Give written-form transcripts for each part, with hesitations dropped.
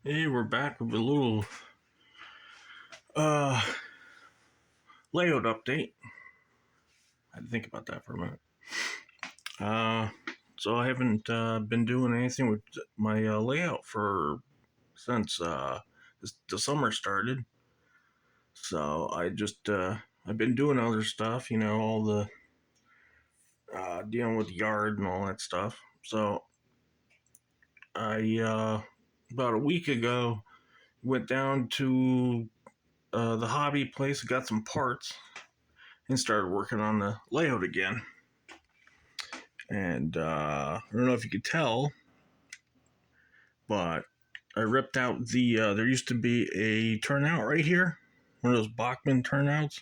Hey, we're back with a little uh layout update. I had to think about that for a minute. Uh, so I haven't been doing anything with my layout for since the summer started. So I've been doing other stuff, all the dealing with the yard and all that stuff. So I about a week ago went down to the hobby place, got some parts, and started working on the layout again. And I don't know if you could tell, but I ripped out there used to be a turnout right here, one of those Bachmann turnouts.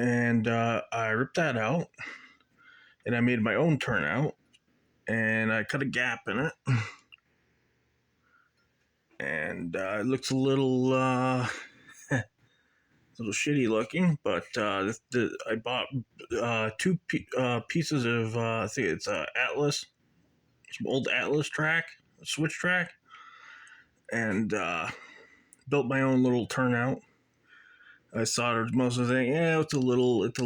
And I ripped that out and I made my own turnout and I cut a gap in it. And it looks a little shitty looking, but I bought two pieces of, I think it's Atlas, some old Atlas track, switch track, and built my own little turnout. I soldered most of the thing. Yeah, it's a little, but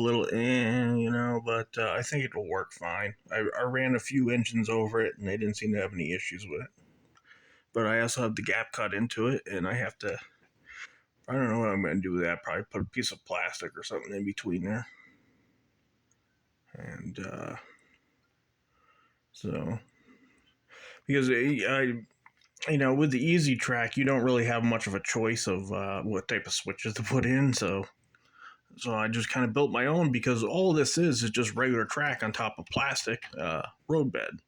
I think it'll work fine. I ran a few engines over it, and they didn't seem to have any issues with it. But I also have the gap cut into it, and I have to. I don't know what I'm going to do with that. Probably put a piece of plastic or something in between there, and so because with the easy track, you don't really have much of a choice of what type of switches to put in. So I just kind of built my own because all this is just regular track on top of plastic roadbed.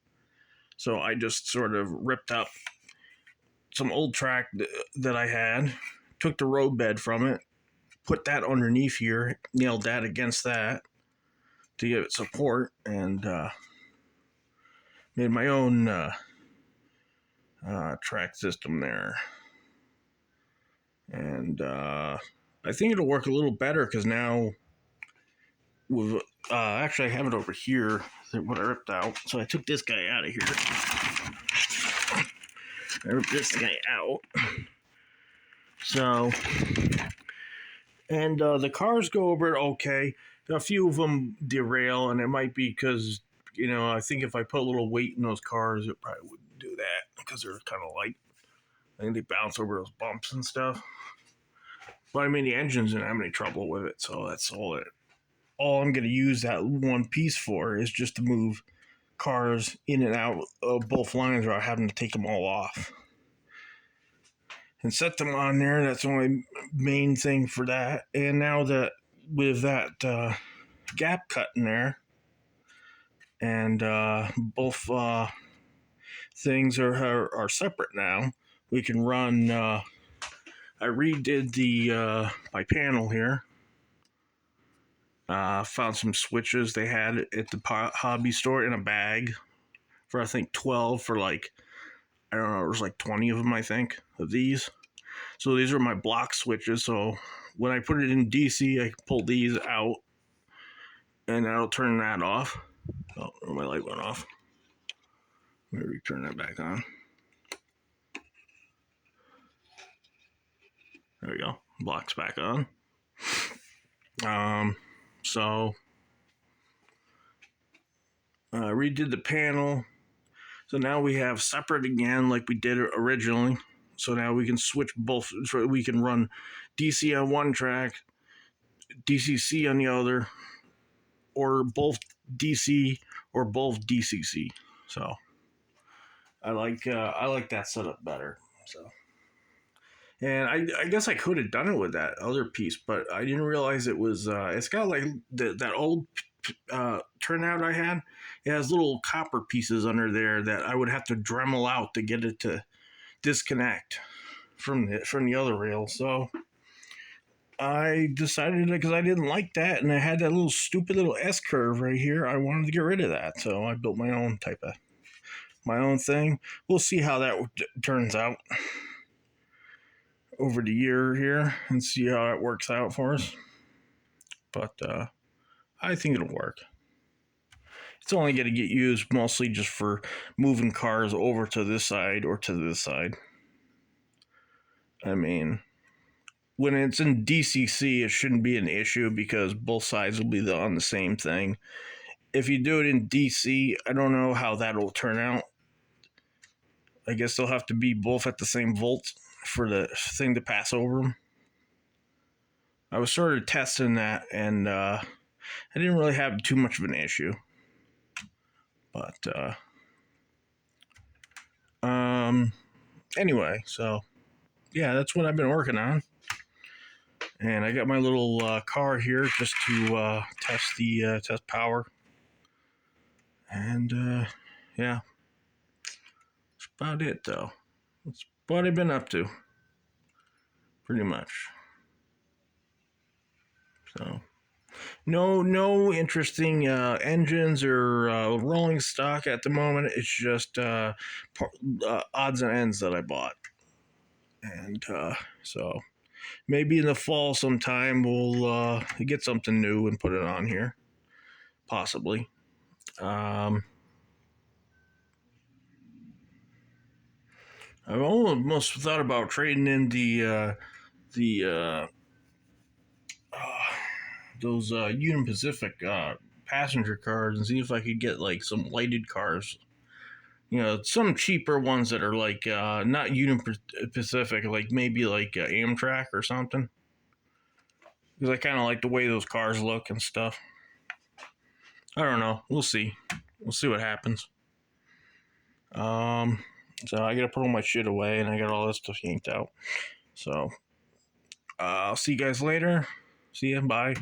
So I just sort of ripped up some old track that I had, took the roadbed from it, put that underneath here, nailed that against that to give it support, and made my own track system there. And I think it'll work a little better because now with actually I have it over here what I ripped out. So I took this guy out of here. I ripped this guy out. So and the cars go over it okay. A few of them derail, and it might be because I think if I put a little weight in those cars, it probably wouldn't do that because they're kind of light. I think they bounce over those bumps and stuff. But I mean, the engines didn't have any trouble with it, so that's all it. All I'm going to use that one piece for is just to move cars in and out of both lines without having to take them all off and set them on there. That's the only main thing for that. And now that with that gap cut in there, and both things are separate now, we can run. I redid the my panel here. Found some switches they had at the hobby store in a bag for I think 12 for like I don't know, it was like 20 of them I think of these. So these are my block switches. So when I put it in DC, I can pull these out and that'll turn that off. Oh, my light went off. Maybe turn that back on. There we go. Block's back on. So redid the panel. So now we have separate again like we did originally. So now we can switch both. So we can run DC on one track, DCC on the other, or both DC or both DCC. So I like that setup better. So and I guess I could have done it with that other piece, but I didn't realize it was. It's got like that old turnout I had. It has little copper pieces under there that I would have to Dremel out to get it to disconnect from the other rail. So I decided because I didn't like that, and I had that little stupid little S curve right here. I wanted to get rid of that, so I built my own thing. We'll see how that turns out over the year here and see how it works out for us. But I think it'll work. It's only going to get used mostly just for moving cars over to this side or to this side. I mean, when it's in DCC, it shouldn't be an issue because both sides will be on the same thing. If you do it in DC, I don't know how that'll turn out. I guess they'll have to be both at the same volt for the thing to pass over them. I was sort of testing that, and I didn't really have too much of an issue. But anyway, so yeah, that's what I've been working on. And I got my little car here just to test power. And yeah, that's about it though. That's what I've been up to, pretty much. So no interesting engines or rolling stock at the moment. It's just odds and ends that I bought, and so maybe in the fall sometime we'll get something new and put it on here, possibly. Um, I've almost thought about trading in the uh, those Union Pacific passenger cars and see if I could get like some lighted cars. You know, some cheaper ones that are like not Union Pacific, like maybe like Amtrak or something. Because I kind of like the way those cars look and stuff. I don't know. We'll see. We'll see what happens. Um, so I gotta put all my shit away, and I got all this stuff yanked out. So I'll see you guys later. See ya. Bye.